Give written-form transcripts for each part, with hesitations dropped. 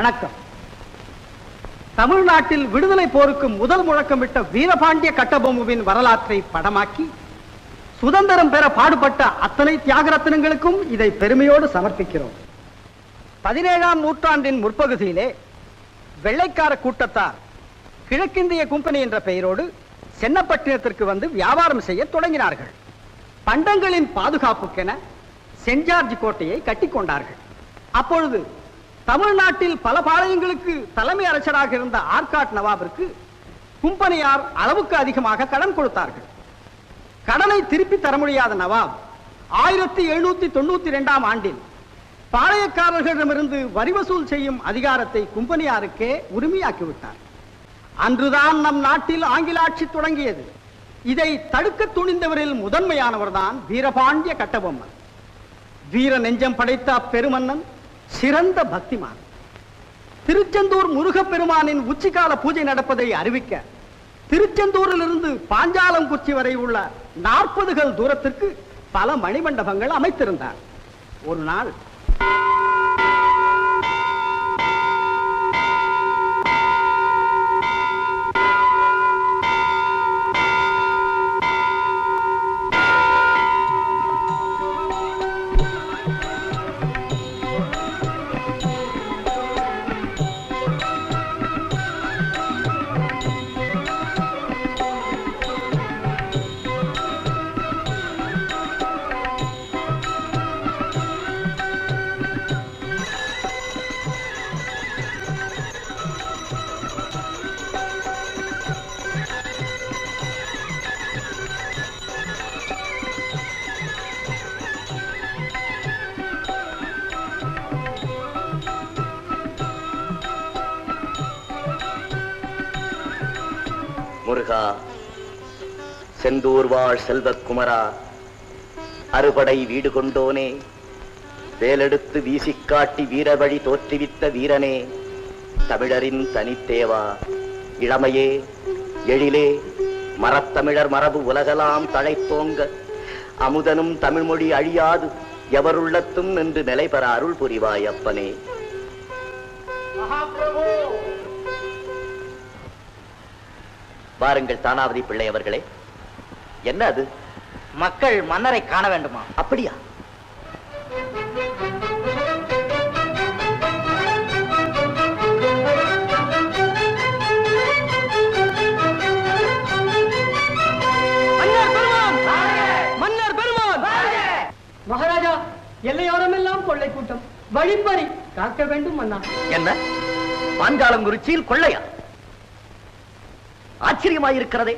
வணக்கம். தமிழ்நாட்டில் விடுதலை போருக்கு முதல் முழக்கமிட்ட வீரபாண்டிய கட்டபொம்முவின் வரலாற்றை படமாக்கி சுதந்திரம் பெற பாடுபட்ட அத்தனை தியாகரத்னங்களுக்கும் இதை பெருமையோடு சமர்ப்பிக்கிறோம். 17ஆம் நூற்றாண்டின் முற்பகுதியிலே வெள்ளைக்கார கூட்டத்தார் கிழக்கிந்திய கும்பனி என்ற பெயரோடு சென்னப்பட்டினத்திற்கு வந்து வியாபாரம் செய்ய தொடங்கினார்கள். பண்டங்களின் பாதுகாப்புக்கென சென்ட் ஜார்ஜ் கோட்டையை கட்டிக்கொண்டார்கள். அப்பொழுது தமிழ்நாட்டில் பல பாளையங்களுக்கு தலைமை அரசராக இருந்த ஆர்காட் நவாபிற்கு கும்பனியார் அளவுக்கு அதிகமாக கடன் கொடுத்தார்கள். கடனை திருப்பி தர முடியாத நவாப் 1792ஆம் ஆண்டில் பாளையக்காரர்களிடமிருந்து வரி வசூல் செய்யும் அதிகாரத்தை கும்பனியாருக்கே உரிமையாக்கிவிட்டார். அன்றுதான் நம் நாட்டில் ஆங்கில ஆட்சி தொடங்கியது. இதை தடுக்க துணிந்தவரில் முதன்மையானவர்தான் வீரபாண்டிய கட்டபொம்மன். வீர நெஞ்சம் படைத்த அப்பெருமன்னன் சிறந்த பக்திமான். திருச்செந்தூர் முருகப்பெருமானின் உச்சிகால பூஜை நடப்பதை அறிவிக்க திருச்செந்தூரிலிருந்து பாஞ்சாலங்குச்சி வரை உள்ள 40 கல் தூரத்திற்கு பல மணிமண்டபங்கள் அமைத்திருந்தார். ஒரு நாள் முருகா, செந்தூர் வாழ் செல்வக்குமரா, அறுபடை வீடு கொண்டோனே, வேலெடுத்து வீசிக்காட்டி வீர வழி தோற்றுவித்த வீரனே, தமிழரின் தனித்தேவா, இளமையே எழிலே, மரத்தமிழர் மரபு உலகலாம் தழைத்தோங்க, அமுதனும் தமிழ்மொழி அழியாது எவருள்ளத்தும் என்று நிலை பெற அருள் புரிவாய் அப்பனே. வாருங்கள் தானாவதி பிள்ளை அவர்களே. என்ன அது? மக்கள் மன்னரை காண வேண்டுமா? அப்படியா? மன்னர் பெருமான்! மகாராஜா, எல்லையோரமெல்லாம் கொள்ளை கூட்டம், வழிப்பறி காக்க வேண்டும் மன்னா. என்ன பாஞ்சாலங்குறிச்சியில் கொள்ளையா? ஆச்சரியமாயிருக்கிறதே.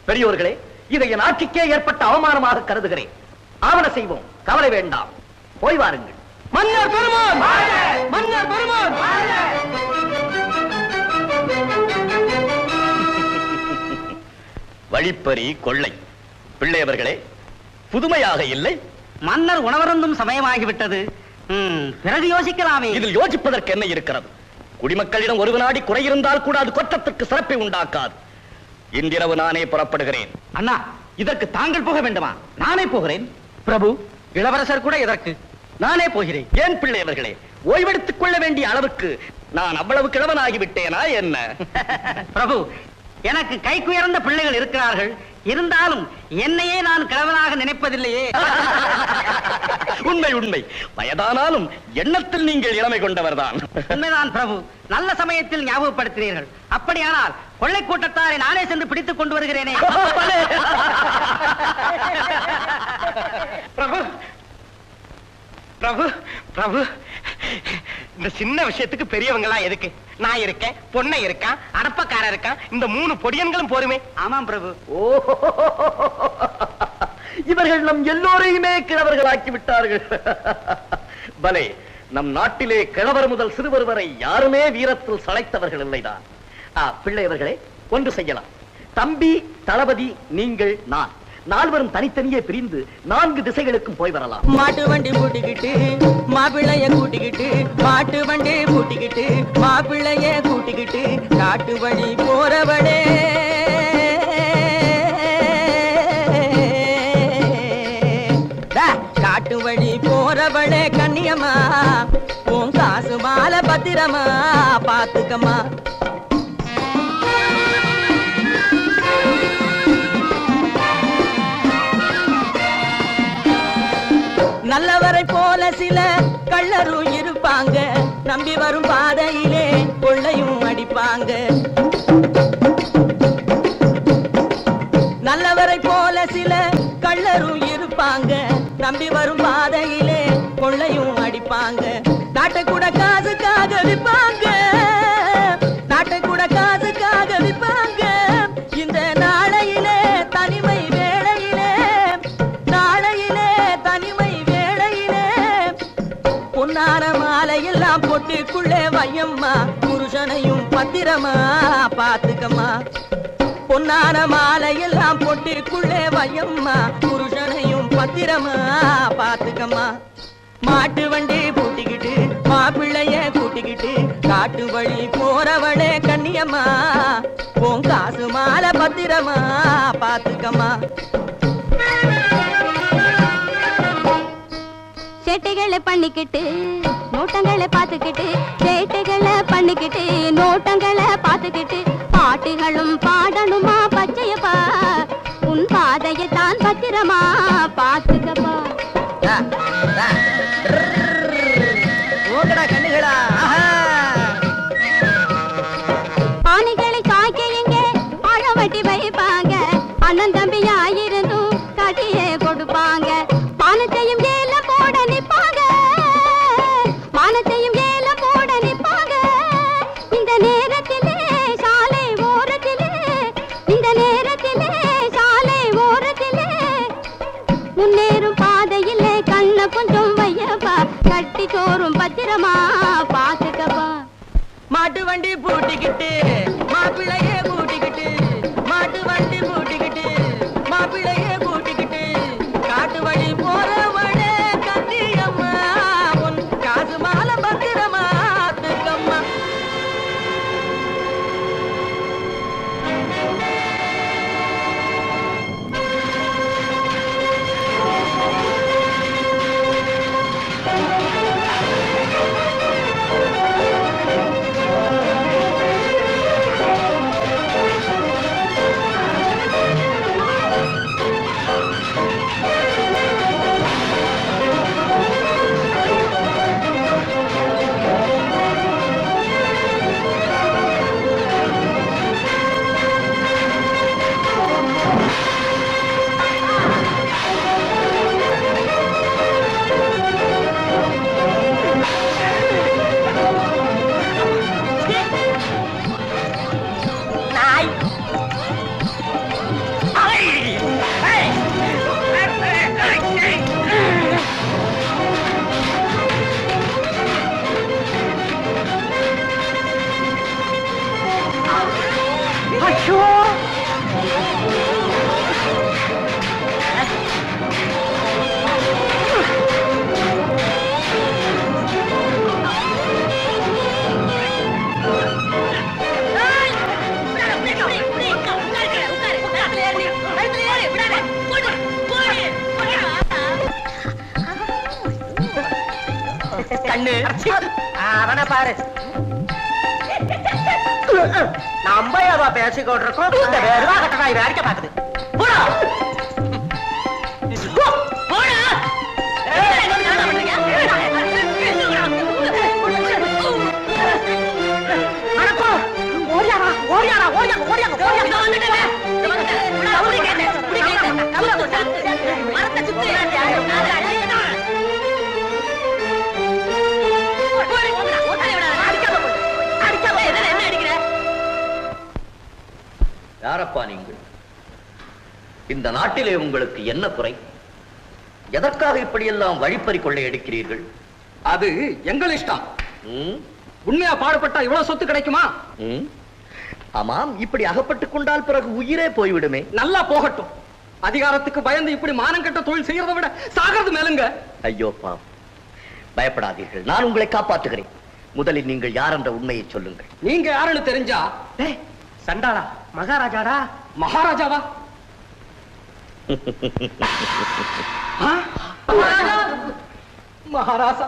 பெரியோர்களே, இதை என் ஆட்சிக்கே ஏற்பட்ட அவமானமாக கருதுகிறேன். ஆவண செய்வோம், கவலை வேண்டாம். போய் வாருங்கள். மன்னர் பெருமான்! மன்னர் பெருமான்! வழிப்பறி கொள்ளை. பிள்ளையவர்களே, புதுமையாக இல்லை. மன்னர் உணவருந்தும் சமயமாகிவிட்டது. பிறகு யோசிக்கலாமே. இதில் யோசிப்பதற்கு என்ன இருக்கிறது? குடிமக்களிடம் ஒரு வினாடி குறையிருந்தால் கூட அது குற்றத்திற்கு சிறப்பை உண்டாக்காது. இன்றிரவு நானே புறப்படுகிறேன். அண்ணா, இதற்கு தாங்கள் போக வேண்டுமா? நானே போகிறேன். பிரபு, இளவரசர் கூட இதற்கு நானே போகிறேன். ஏன் பிள்ளையவர்களே, ஓய்வெடுத்துக் கொள்ள வேண்டிய அளவுக்கு நான் அவ்வளவு கிழவனாகிவிட்டேனா என்ன? பிரபு, எனக்கு கைக்குயர்ந்த பிள்ளைகள் இருக்கிறார்கள். இருந்தாலும் என்னையே நான் கிழவனாக நினைப்பதில்லையே. உண்மை உண்மை. வயதானாலும் எண்ணத்தில் நீங்கள் இளமை கொண்டவர்தான். உண்மைதான் பிரபு. நல்ல சமயத்தில் ஞாபகப்படுத்தினீர்கள். அப்படியானால் கொள்ளை கூட்டத்தாரை நானே சென்று பிடித்துக் கொண்டு வருகிறேனே. பிரபு பிரபு பிரபு, இந்த சின்ன விஷயத்துக்கு பெரியவங்க எல்லாம் எதுக்கு? நான் இருக்கேன், பொண்ணை இருக்கான், அடப்பக்காரன் இருக்கான், இந்த 3 பொடியன்களும் போருமே. ஆமாம் பிரபு. இவர்கள் நம் எல்லோரையுமே கிழவர்களாக்கி விட்டார்கள். பலே, நம் நாட்டிலே கிழவர் முதல் சிறுவர் வரை யாருமே வீரத்தில் சளைத்தவர்கள் இல்லைதான். பிள்ளையவர்களே, ஒன்று செய்யலாம். தம்பி, தளபதி, நீங்கள், நான் 4வரும் தனித்தனியே பிரிந்து 4 திசைகளுக்கும் போய் வரலாம். மாட்டு வண்டி பூட்டிக்கிட்டு மாப்பிள்ளைய கூட்டிக்கிட்டு, மாட்டு வண்டி பூட்டிக்கிட்டு மாப்பிள்ளைய கூட்டிக்கிட்டு, காட்டு வழி போறவளே காட்டு வழி போறவளே கண்ணியம்மா, உன் காசு மால மாலை பத்திரமா பாத்துக்கம்மா. நல்லவரை போல சில கள்ளரும் இருப்பாங்க, நம்பி வரும் பாதையிலே கொள்ளையும் அடிப்பாங்க. நல்லவரை போல சில கள்ளரும் இருப்பாங்க, நம்பி வரும் பாதையிலே கொள்ளையும் அடிப்பாங்க. நாட்டை கூட காசுக்காக விற்பாங்க, நாட்டை கூட காசுக்காக விற்பாங்க. இந்த நாளையிலே தனிமை வேளையிலே, நாளையிலே தனிமை வேளையிலே பொன்னான மாலையெல்லாம் பொட்டுக்குள்ளே வையம்மா, புருஷனையும் பத்திரமா பாத்துக்கம்மா. பொன்னான மாலையெல்லாம் பொட்டுக்குள்ளே வையம்மா, புருஷனையும் பத்திரமா பாத்துக்கம்மா. மாட்டு வண்டி பூட்டிக்கிட்டு மாப்பிள்ளைய கூட்டிக்கிட்டு காட்டு வழி போறவளே கண்ணியம்மா, உன் காசு மாலை பத்திரமா பாத்துக்கம்மா. சேட்டைகளை பண்ணிக்கிட்டு நோட்டங்களை பார்த்துக்கிட்டு, சேட்டைகளை பண்ணிக்கிட்டு நோட்டங்களை பார்த்துக்கிட்டு, பாட்டுகளும் பாடணுமா பச்சையப்பா, உன் பாதையை தான் பத்திரமா பாத்துக்கப்பா. கண்ணுகளா ஆணைகளை காய்க்க எங்கே பழம் வட்டி வைப்பாங்க, அண்ணன் தம்பியாயிருந்தும் கட்டியே கொடுப்பாங்க. மானத்தையும் ஏல போட நிப்பாங்க, மானத்தையும் ஏல போட நிப்பாங்க. இந்த நேரத்திலே சாலை ஓரத்திலே, இந்த நேரத்திலே சாலை ஓரத்திலே முன்னேறும் பாதையிலே கண்ண கொஞ்சம் வையப்பா, கட்டி சோறும் பத்திரமா பாத்துக்கப்பா. மாட்டு வண்டி பூட்டிக்கிட்டு மாப்பிள்ளைய கூட்டிக்கிட்டு, மாட்டு வண்டி பூட்டிக்கிட்டு மாப்பிள்ளைய கூட்டிக்கிட்டு காட்டு வழி போறவளே கண்ணியம்மா, உன் காசு மாலை பத்திரமா பாத்துக்கம்மா. கண்ணு அவனை பாரு, நம்ம ஏதோ பேசிக்கொண்டு இருக்கோம், இந்த வேறுவா கட்டணாய் வேடிக்கை பாக்குது. போடா போடா. யாரப்பா நீங்கள்? இந்த நாட்டிலே உங்களுக்கு என்ன குறை? எதற்காக இப்படியெல்லாம் வழிப்பறி கொள்ளை எடுக்கிறீர்கள்? அது எங்கள் இஷ்டம். உண்மையா பாடுபட்டா இவ்வளவு சொத்து கிடைக்குமா? ஆமாம், இப்படி அகப்பட்டுக் கொண்டால் பிறகு உயிரே போய்விடுமே. நல்லா போகட்டும். அதிகாரத்துக்கு பயந்து இப்படி மானங்கட்ட தொழில் செய்யறதை விட சாகிறது மேலுங்க. ஐயோ பாவம், பயப்படாதீர்கள், நான் உங்களை காப்பாற்றுகிறேன். முதலில் நீங்கள் யார் என்ற உண்மையை சொல்லுங்கள். நீங்க யாருன்னு தெரிஞ்சா? சண்டாளா மகாராஜாடா. மகாராஜாவா? மகாராஜா,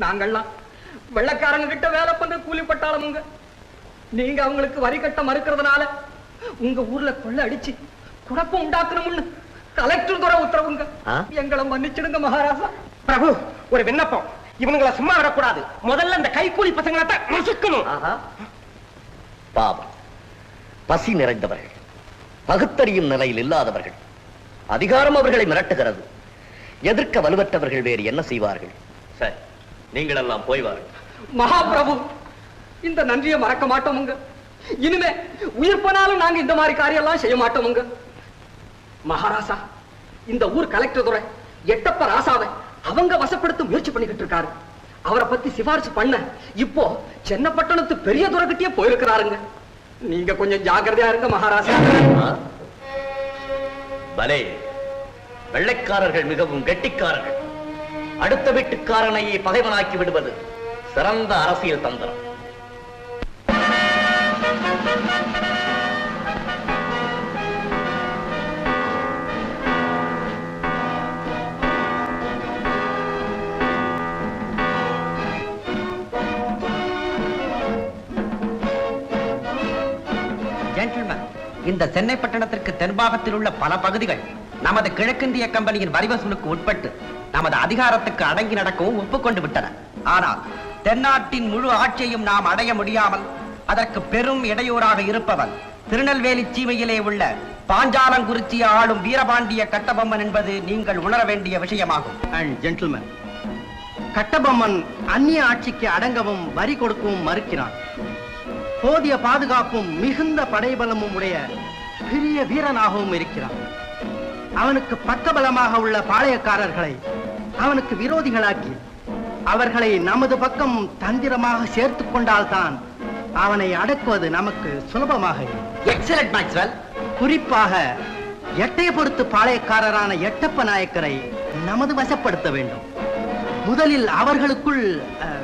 நாங்கள்லாம் வெள்ளக்காரங்க கிட்ட வேலை பண்ற கூலிப்பட்டாளமுங்க. நீங்க அவங்களுக்கு வரி கட்ட மறுக்கிறதுனால உங்க ஊர்ல கொள்ள அடிச்சு குழப்பம் உண்டாக்கணும்னு கலெக்டர் துறை உத்தரவுங்க. எங்களை மன்னிச்சிடுங்க மகாராஜா. பிரபு, ஒரு விண்ணப்பம். இவனுங்களை சும்மா விடக்கூடாது. முதல்ல இந்த கைக்கூலி பசங்களை நசுக்கணும். பாவம், பசி நிறைந்தவர்கள், பகுத்தறியும் நிலையில் இல்லாதவர்கள். அதிகாரம் அவர்களை மிரட்டுகிறது. எதிர்க்க வலுவற்றவர்கள் வேறு என்ன செய்வார்கள்? சரி, நீங்கள் எல்லாம் போய் வாருங்கள். மகாபிரபு, இந்த நன்றியை மறக்க மாட்டோமுங்க. இனிமே உயிர் போனாலும் நாங்க இந்த மாதிரி காரியம் எல்லாம் செய்ய மாட்டோமுங்க. மகாராசா, இந்த ஊர் கலெக்டர் துறை எட்டப்ப ராசாவை அவங்க வசப்படுத்த முயற்சி பண்ணிக்கிட்டு இருக்காரு. அவரை பத்தி சிபாரிசு பண்ண இப்போ சென்னப்பட்டணத்து பெரிய துறைக்கிட்டே போயிருக்கிறாருங்க. நீங்க கொஞ்சம் ஜாக்கிரதையா இருங்க மகாராசா. பலே, வெள்ளைக்காரர்கள் மிகவும் கெட்டிக்காரர்கள். அடுத்த வீட்டுக்காரனையே பகைவனாக்கி விடுவது சிறந்த அரசியல் தந்திரம். ஜென்டில்மேன், இந்த சென்னை பட்டணத்திற்கு தென்பாகத்தில் உள்ள பல பகுதிகள் நமது கிழக்கிந்திய கம்பெனியின் வரி வசூலுக்கு உட்பட்டு நமது அதிகாரத்துக்கு அடங்கி நடக்கவும் ஒப்புக்கொண்டு விட்டன. ஆனால் தென்னாட்டின் முழு ஆட்சியையும் நாம் அடைய முடியாமல் அதற்கு பெரும் இடையூறாக இருப்பவன் திருநெல்வேலி சீமையிலே உள்ள பாஞ்சாலங்குறிச்சி ஆளும் வீரபாண்டிய கட்டபொம்மன் என்பது நீங்கள் உணர வேண்டிய விஷயமாகும். அண்ட் ஜென்டில்மேன், கட்டபொம்மன் அந்நிய ஆட்சிக்கு அடங்கவும் வரி கொடுக்கவும் மறுக்கிறான். போதிய பாதுகாப்பும் மிகுந்த படைபலமும் உடைய பெரிய வீரனாகவும் இருக்கிறான். அவனுக்கு பக்கபலமாக உள்ள பாளையக்காரர்களை அவனுக்கு விரோதிகளாக்கி அவர்களை நமது பக்கம் தந்திரமாக சேர்த்துக் கொண்டால்தான் அவனை அடக்குவது நமக்கு சுலபமாக. Excellent Maxwell. குறிப்பாக எட்டயபுரத்து பாளையக்காரரான எட்டப்ப நாயக்கரை நமது வசப்படுத்த வேண்டும். முதலில் அவர்களுக்குள்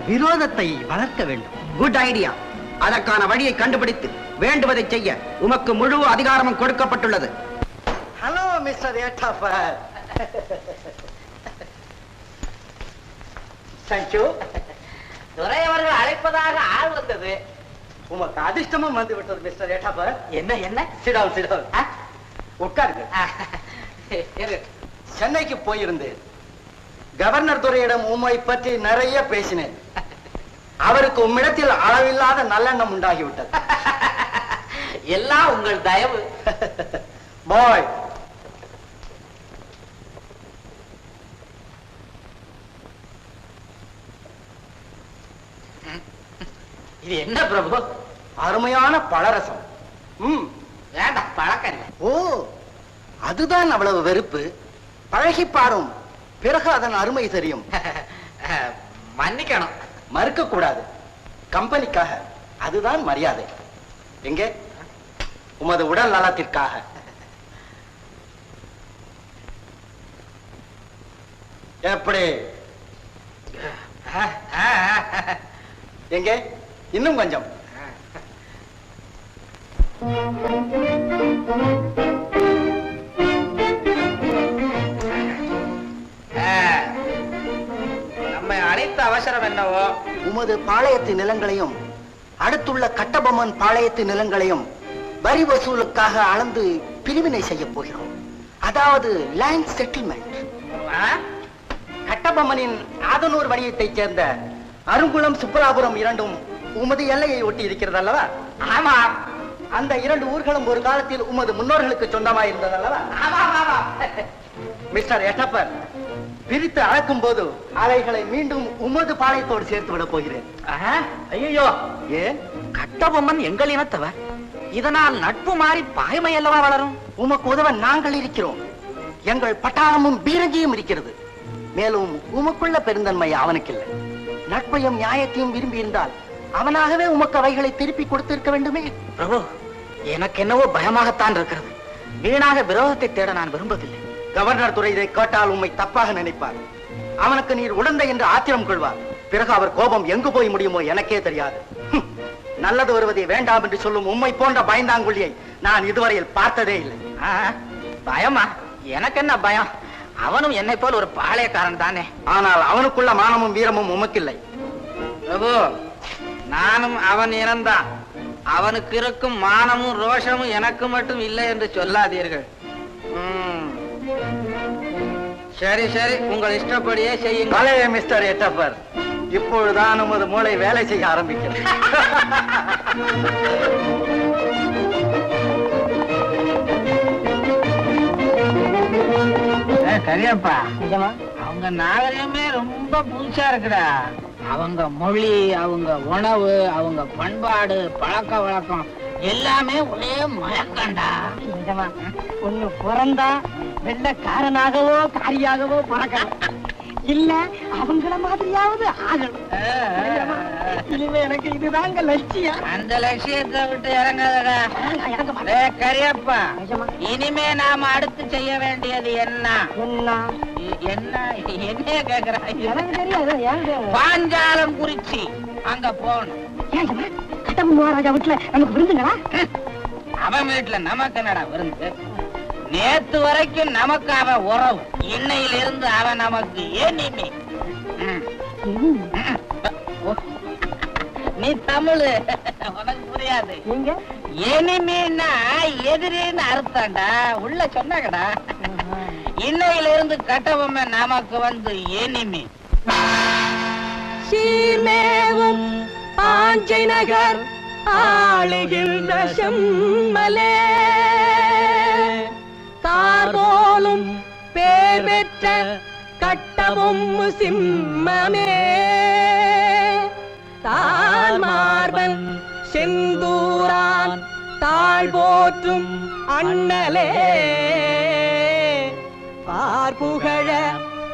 விரோதத்தை வளர்க்க வேண்டும். Good idea. அதற்கான வழியை கண்டுபிடித்து வேண்டுவதை செய்ய உமக்கு முழு அதிகாரமும் கொடுக்கப்பட்டுள்ளது. Hello mister Ettappar. தேங்க்யூ. துரை அவர்கள் அழைப்பதாக ஆள் வந்தது. உமக்கு அதிர்ஷ்டமும் வந்து விட்டது மிஸ்டர் எட்டப்பர். என்ன என்ன? Sit down sit down. உட்காருங்க. இரு. சென்னைக்கு போயிருந்தேன். கவர்னர் துரையிடம் உம்மை பற்றி நிறைய பேசினேன். அவருக்கு உம்மிடத்தில் அளவில்லாத நல்லெண்ணம் உண்டாகிவிட்டது. எல்லாம் உங்கள் தயவு. பாய், இது என்ன பிரபு? அருமையான பழரசம். வேண்டாம், பழக்கம் இல்லை. ஓ, அதுதான் அவ்வளவு வெறுப்பு. பழகி பாரும், பிறகு அதன் அருமை தெரியும். மன்னிக்கணும். மறுக்க கூடாது. கம்பெனிக்காக அதுதான் மரியாதை. எங்கே உமது உடல் நலத்திற்காக. எப்படி? எங்கே இன்னும் கொஞ்சம். நம்மை அழைத்த அவசரம் என்னவோ? உமது பாளையத்து நிலங்களையும் அடுத்துள்ள கட்டபொம்மன் பாளையத்து நிலங்களையும் வரி வசூலுக்காக அளந்து பிரிவினை செய்ய போகிறோம். அதாவது லேண்ட் செட்டில்மெண்ட். கட்டபொம்மனின் ஆதனூர் வணிகத்தைச் சேர்ந்த அருங்குளம், சுப்பலாபுரம் இரண்டும் உமது எல்லையை ஒட்டி இருக்கிறது அல்லவா? ஆமா. அந்த இரண்டு ஊர்களும் ஒரு காலத்தில் உமது முன்னோர்களுக்கு சொந்தமாய் இருந்தது அல்லவா? மிஸ்டர் எட்டப்பர், பிரித்து அளக்கும் போது அவைகளை மீண்டும் உமது பாளையத்தோடு சேர்த்து விட போகிறேன். ஐயோ, ஏன்? கட்டபொம்மன் எங்கள் இனத்தவர். இதனால் நட்பு மாறி பாய்மை அல்லவா வளரும்? உமக்கு உதவ நாங்கள் இருக்கிறோம். எங்கள் பட்டாளமும் பீரங்கியும் இருக்கிறது. மேலும் உமக்குள்ள பெருந்தன்மை அவனுக்கு இல்லை. நட்பையும் நியாயத்தையும் விரும்பி இருந்தால் அவனாகவே உமக்கு அவைகளை திருப்பி கொடுத்திருக்க வேண்டுமே. பிரபு, எனக்கு என்னவோ பயமாகத்தான் இருக்கிறது. வீணாக விரோதத்தை தேட நான் விரும்பவில்லை. கவர்னர் துரை இதை கேட்டால் உம்மை தப்பாக நினைப்பார். அவனுக்கு நீர் உடந்தை என்று ஆத்திரம் கொள்வார். பிறகு அவர் கோபம் எங்கு போய் முடியுமோ எனக்கே தெரியாது. நல்லது வருவதை வேண்டாம் என்று சொல்லும் உம்மை போன்ற பயந்தாங்குழியை நான் இதுவரையில் பார்த்ததே இல்லை. பயமா? எனக்கு என்ன பயம்? அவனும் என்னை போல் ஒரு பாளையக்காரன் தானே. ஆனால் அவனுக்குள்ள மானமும் வீரமும் உமக்கில்லை. பிரபு, நானும் அவன் இனம்தான். அவனுக்கு இருக்கும் மானமும் ரோஷமும் எனக்கு மட்டும் இல்லை என்று சொல்லாதீர்கள். சரி சரி, உங்கள் இஷ்டப்படியே செய்யுங்கள். பழைய மிஸ்டர் எட்டப்பர், இப்பொழுதுதான் நமது மூளை வேலை செய்ய ஆரம்பிக்கிறது. கரியப்பா, அவங்க நாகரிகமே ரொம்ப புதுசா இருக்குடா. அவங்க மொழி, அவங்க உணவு, அவங்க பண்பாடு, பழக்க வழக்கம் எல்லாமே ஒரே மயக்கண்டா. ஒண்ணு பிறந்தா வெள்ளக்காரனாகவோ காரியாகவோ பிறக்கணும், இல்ல அவங்கள மாதிரியாவது ஆகணும். இனிமே எனக்கு இதுதாங்க லட்சியம். அந்த லட்சியத்தை விட்டு இறங்காதடா. கரியப்பா, இனிமே நாம அடுத்து செய்ய வேண்டியது என்ன? என்ன கேக்குறாங்க? பாஞ்சாலம் குறிச்சி அங்க போகணும். கட்டபொம்மு மகாராஜா வீட்டுல நமக்கு விருந்துங்களா? அவன் வீட்டுல நமக்கு என்னடா விருந்து? நேத்து வரைக்கும் நமக்கு அவன் உறவு, இன்னையிலிருந்து அவன் நமக்கு எனிமி. நீ தமிழ் உனக்கு புரியாது. எனிமின்னா எதிரின்னு அர்த்தம்டா, உள்ள சொன்னாங்கடா. இன்னையிலிருந்து கட்டபொம்மை நமக்கு வந்து எனிமி. சீர்மேவும் பாஞ்சை நகர் ஆளுகின்ற செம்மலே, தார்போலும் பேர் பெற்ற கட்டபொம்மு சிம்மமே, தாழ்மார்பன் செந்தூரான் தாழ் போற்றும் அண்ணலே, பார்ப்புகழ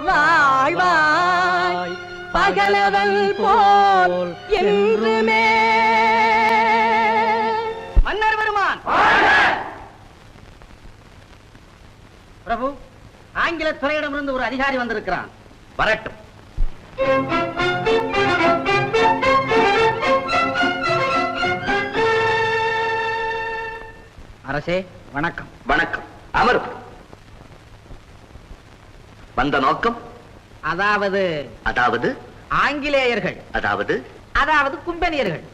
வாழ்வாய் பகலவன் போல் என்றுமே. மன்னர் வருமான். பிரபு, ஆங்கில துறையிடமிருந்து ஒரு அதிகாரி வந்திருக்கிறான். வரட்டும். அரசே வணக்கம். வணக்கம். அமரும். வந்த நோக்கம்? அதாவது அதாவது ஆங்கிலேயர்கள், அதாவது கும்பனியர்கள்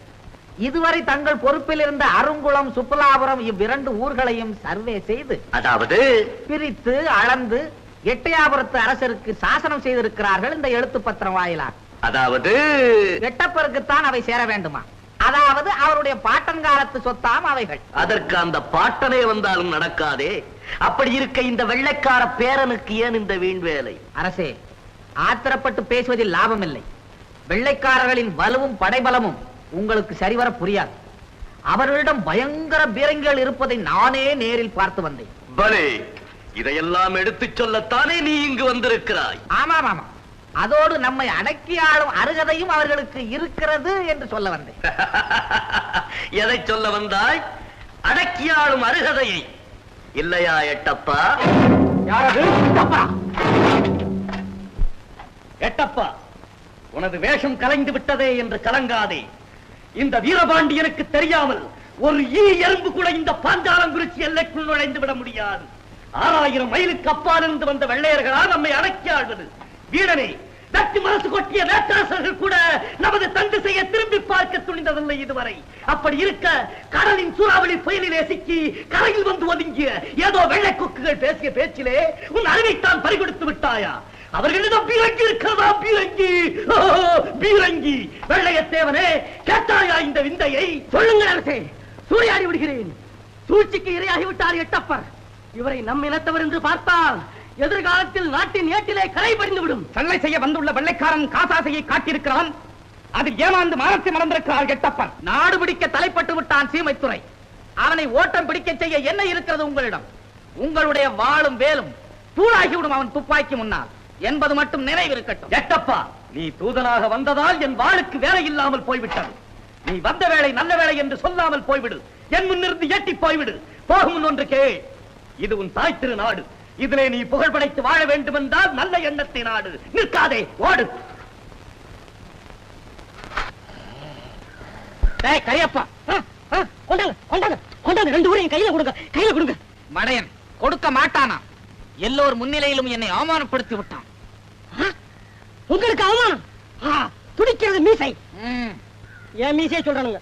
இதுவரை தங்கள் பொறுப்பில் இருந்த அருங்குளம், சுப்புலாபுரம் இவ்விரண்டு ஊர்களையும் சர்வே செய்து, அதாவது பிரித்து அளந்து எட்டயாபுரத்து அரசருக்கு சாசனம் செய்திருக்கிறார்கள். இந்த எழுத்து பத்திரம் வாயிலாக. அதாவது எட்டப்பருக்குத்தான் அவை சேர வேண்டுமா? அதாவது அவருடைய பாட்டன்காலத்து சொத்தாம் அவைகள். அதற்கு அந்த பாட்டனே வந்தாலும் நடக்காதே. அப்படி இருக்க இந்த வெள்ளைக்கார பேரனுக்கு ஏன் இந்த வீண் வேலை? அரசே, ஆத்திரப்பட்டு பேசுவதில் லாபம் இல்லை. வெள்ளைக்காரர்களின் வலுவும் படைபலமும் உங்களுக்கு சரிவர புரியாது. அவர்களிடம் பயங்கர பீரங்கிகள் இருப்பதை நானே நேரில் பார்த்து வந்தேன். பலே, இதையெல்லாம் எடுத்துச் சொல்லத்தானே நீ இங்கு வந்திருக்கிறாய்? ஆமாம் ஆமாம், அதோடு நம்மை அடக்கி ஆளும் அருகதையும் அவர்களுக்கு இருக்கிறது என்று சொல்ல வந்தேன். எதை சொல்ல வந்தாய்? அடக்கி ஆளும் அருகதையை இல்லையா எட்டப்பா? எட்டப்பா, உனது வேஷம் கலைந்து விட்டதே என்று கலங்காதே. இந்த வீரபாண்டியனுக்கு தெரியாமல் ஒரு எறும்பு கூட இந்த பாஞ்சாலங்குறிச்சி எல்லைக்குள் நுழைந்து விட முடியாது. 6000 மைலுக்கு அப்பாலிருந்து வந்த வெள்ளையர்களால் நம்மை அடக்கி ஆள்வது வீரனே. தட்டி மனசு கொட்டிய வேட்டரசர்கள் கூட நமது தந்து செய்ய திரும்பி பார்க்க துணிந்ததில்லை இதுவரை. அப்படி இருக்க கடலின் சூறாவளி புயலிலே சிக்கி கரையில் வந்து ஒதுங்கிய ஏதோ வெள்ளை கொக்குகள் பேசிய பேச்சிலே உன் அறிவைத்தான் பறிகொடுத்து விட்டாயா? அவர்களிடம் பீரங்கி இருக்கிறதா? பீரங்கி, பீரங்கி. வெள்ளையத்தேவனே, கேட்டாயா இந்த விந்தையை? சொல்லுங்கள் அரசே, சூறையாடி விடுகிறேன். சூழ்ச்சிக்கு இரையாகிவிட்டார் எட்டப்பர். இவரை நம் இனத்தவர் என்று பார்த்தால் எதிர்காலத்தில் நாட்டின் ஏட்டிலே கரை படிந்து விடும். சல்லை செய்ய வந்துள்ள வெள்ளைக்காரன் காசாசையை காட்டியிருக்கிறான். அதில் ஏமாந்து மானத்தை மறந்திருக்கிறார் எட்டப்பர். நாடு பிடிக்க தலைப்பட்டு விட்டான் சீமைத்துறை. அவனை ஓட்டம் பிடிக்க செய்ய என்ன இருக்கிறது உங்களிடம்? உங்களுடைய வாளும் வேலும் தூளாகிவிடும் அவன் துப்பாக்கி முன்னால் என்பது மட்டும் நினைவிருக்கட்டும். எட்டப்பா, நீ தூதனாக வந்ததால் என் வாளுக்கு வேலை இல்லாமல் போய்விட்டது. நீ வந்த வேலை நல்ல வேலை என்று சொல்லாமல் போய்விடு. என் முன்னிருந்து எட்டி போய்விடு. போகும் ஒன்று கேள். இது உன் தாய் திரு நாடு. இதிலே நீ புகழ் படைத்து வாழ வேண்டும் என்றால் நல்ல எண்ணத்தை நாடு. நிற்காதே, ஓடு. கரியப்பா, ரெண்டு ஊரையும் கையில கொடுங்க, கையில கொடுங்க. மடையன் கொடுக்க மாட்டானா? எல்லோர் முன்னிலையிலும் என்னை அவமானப்படுத்தி விட்டான். உங்களுக்கு அவமானம்? துடிக்கிறது மீசை. ஏன் மீசையை சொல்றானுங்க?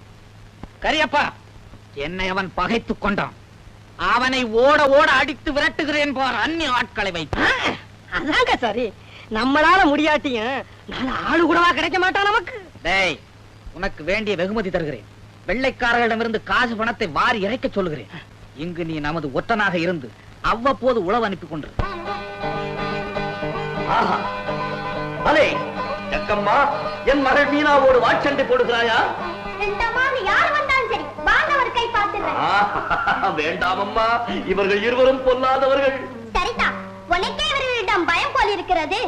கரியப்பா, என்னை அவன் பகைத்துக் கொண்டான். அவனை ஓட ஓட அடித்து விரட்டுகிறேன் பார், அந்நிய ஆட்களை வைத்து. அதாங்க சரி. நம்மளால முடியாட்டியும் நாலு ஆளு கூடவா கிடைக்க மாட்டான் நமக்கு. டேய், உனக்கு வேண்டிய வெகுமதி தருகிறேன். வெள்ளைக்காரர்களிடமிருந்து காசு பணத்தை வாரி இறைக்க சொல்லுகிறேன். இங்கு நீ நமது ஒற்றனாக இருந்து அவ்வப்போது உளவு அனுப்பி கொண்டிரு. ஆஹா, பலே ஜக்கம்மா, என் மகள் மீனாவோடு வாட்சண்டை போடுகிறாயா? வேண்டாமம்மா, இவர்கள் இருவரும் பொல்லாதவர்கள். சரிதான், உனக்கே இவர்களிடம் பயம் போல் இருக்கிறது.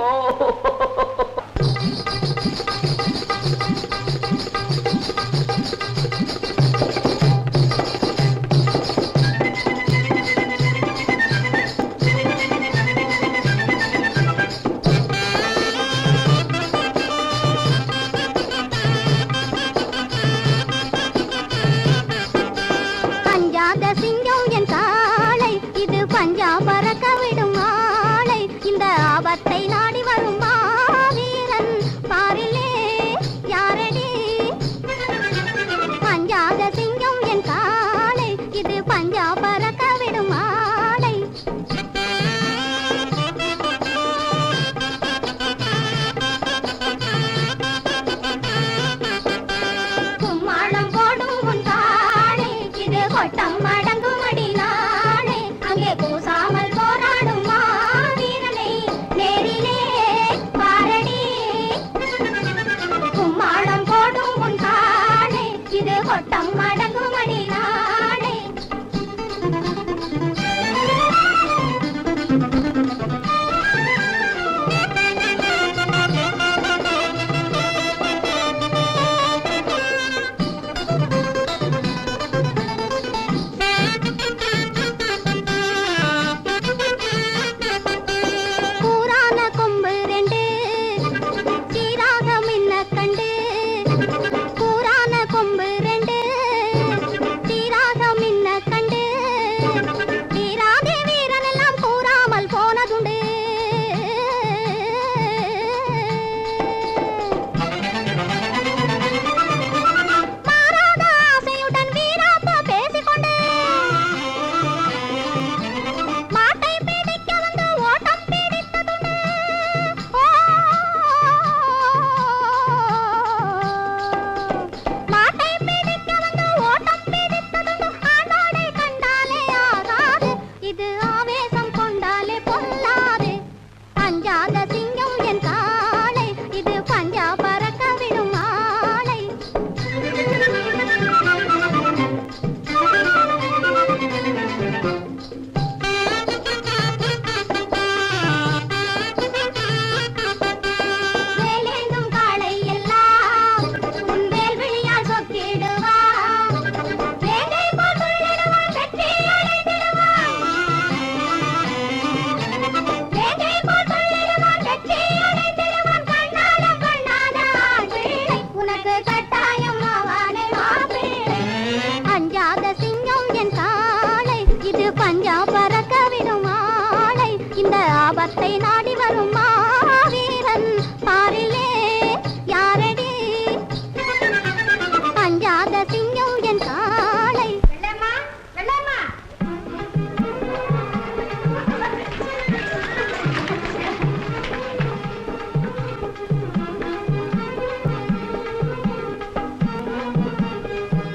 நாடி வரும் வீரன் பாரிலே யாரடி? பஞ்சாத சிங்கம் என் காலை, இது பஞ்சா பறக்க விடும் ஆலை. கும்மாளம் போடும் உன் காலை, இது கொட்டம் அடங்கும் அடி நாளை. அங்கே கூசாமல் போராடும் வீரனை நேரிலே பாரடி. கும்மாளம் போடும் உன் காலை, இது கொட்டம் அடங்கும் அடி நாளை. கூரான கொம்பு ரெண்டு சீராக மின்ன கண்டு. கூரான கொம்பு ரெண்டு சீராக மின்ன கண்டு. வீராதி வீரன் எல்லாம் கூறாமல் போனதுண்டு. மாறாத ஆசையுடன் வீராப்பா பேசிக்கொண்டு மாட்டை பிடிக்க வந்து ஓட்டம் பிடித்ததுண்டு. மாட்டை பிடிக்க வந்து ஓட்டம் பிடித்ததுண்டு. ஆண்டோடை கண்டாலே ஆகாது, இது ஆவேசம் கொண்டாலே பொல்லாது. அஞ்சாத சிங்கம் என் காலை, இது பஞ்சா பறக்க விடும் ஆலை. வேலேந்தும் காளை எல்லாம் உன் வேல்விழியால் சொக்கிடுவான். வேங்கை போல் துள்ளிடுவான், வெற்றி அடைந்திடுவான். வேங்கை போல் துள்ளிடுவான், வெற்றி அடைந்திடுவான். கண்ணாலம் கண்ணாத ஆண் பிள்ளை, உனக்கு கட்டாயம் ஆவானே மாப்பிள்ளை. அஞ்சாத சிங்கம் என் காளை, இது பஞ்சா பறக்க விடும் ஆளை. இந்த ஆபத்தை நாடி வரும் வீரன் பாரிலே யாரடி? அஞ்சாத சிங்கம் என் காளை. வெள்ளம்மா, வெள்ளம்மா.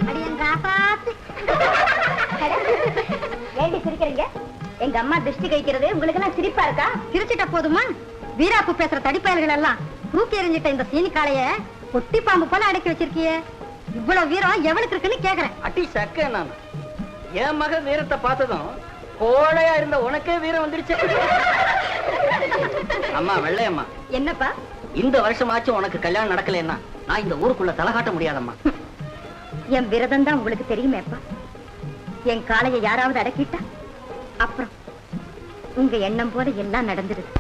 அடியன் ராபாத்து. ஏண்டி சிரிக்கிறீங்க? எங்க அம்மா திருஷ்டி கழிக்கிறது உங்களுக்கு எல்லாம் சிரிப்பா இருக்கா? சிரிச்சிட்ட போதுமா? வீராப்பு பேசுற தடிப்பயல்கள் எல்லாம் தூக்கி எறிஞ்சிட்ட இந்த சீனி காளைய பொட்டி பாம்பு போல அடக்கி வச்சிருக்கியே. இவ்வளவு வீரம் எவனுக்கு இருக்குன்னு கேக்குறேன். அட்டி சக்க நான் என் மக வீரத்தை பார்த்ததும் கோழையா இருந்த உனக்கே வீரம் வந்துருச்சு. அம்மா வெள்ளையம்மா, என்னப்பா? இந்த வருஷமாச்சும் உனக்கு கல்யாணம் நடக்கலன்னா நான் இந்த ஊருக்குள்ள தலை காட்ட முடியாதம்மா. என் விரதம் தான் உங்களுக்கு தெரியுமேப்பா. என் காளையை யாராவது அடக்கிட்டா அப்புறம் உங்க எண்ணம் போல எல்லாம் நடந்துடுது.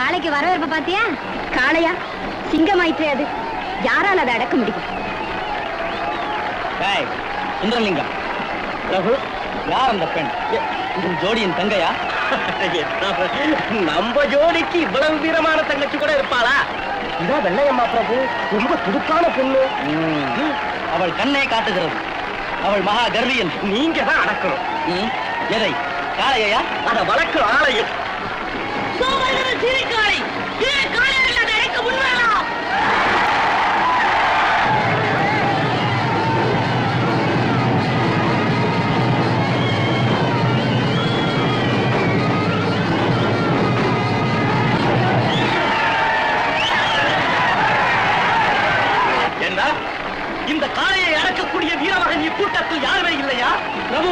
காளைக்கு வரவேற்ப பாத்தியா? காளையா? சிங்கமாயிற்றே அது. யாரால அதை அடக்க முடியும்? சுந்தரலிங்கம், பிரபு, யார் அந்த பெண்? ஜோடியின் தங்கையா? நம்ம ஜோடிக்கு இவ்வளவு வீரமான தங்கச்சி கூட இருப்பாளா? இதான் வெள்ளையம்மா பிரபு, ரொம்ப துடுக்கான பொண்ணு. அவள் கண்ணை காட்டுகிறது. அவள் மகா கர்வியன். நீங்க தான் அடக்கணும். எதை? காளையா? அதை வளர்க்கிற ஆலயம். இந்த காளையை அடக்கக்கூடிய வீரமகன் இக்கூட்டத்தில் யாருமே இல்லையா? பிரபு,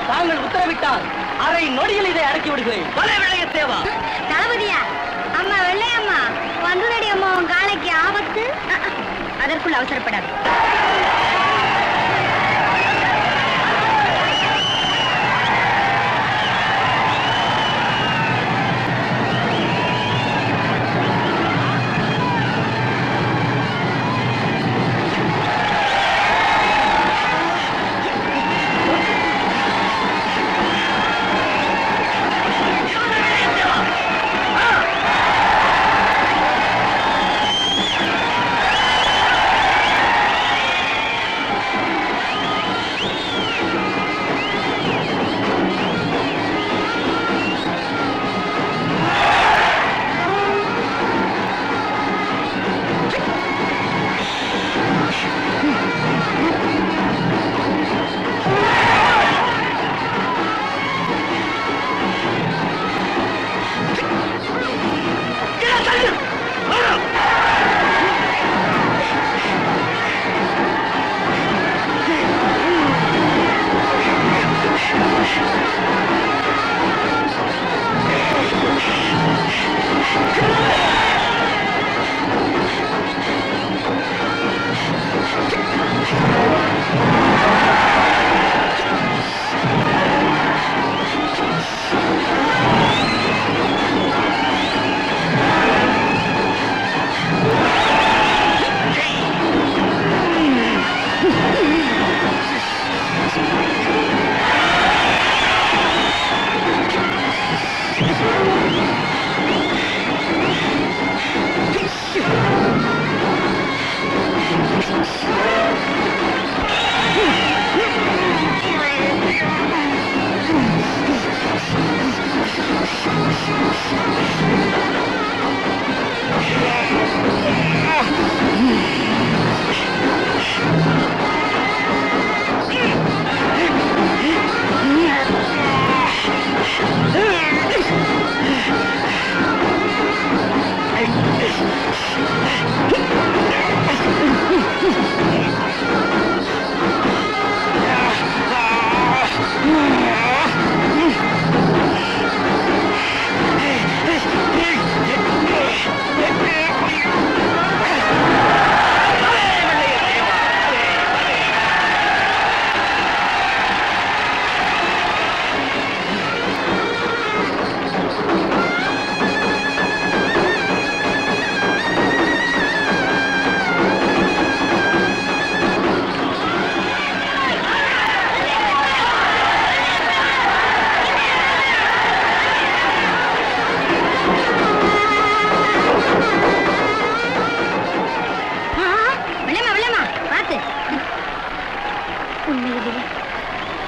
தாங்கள் உத்தரவிட்டால் அரை நொடியில் இதை அடக்கி விடுகிறேன். பலே விளைய தேவா. தளபதியா? அம்மா வெள்ளையம்மா வந்துடி அம்மா, உன் காளைக்கு ஆபத்து. அதற்குள் அவசரப்படாது.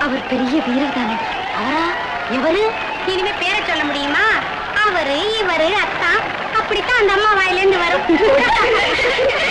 அவர் பெரிய வீரர் தானே. அவரா? இவரு? இனிமே பேரை சொல்ல முடியுமா? அவரு, இவரு, அத்தா, அப்படித்தான் அந்த அம்மா வாயிலிருந்து வரும்.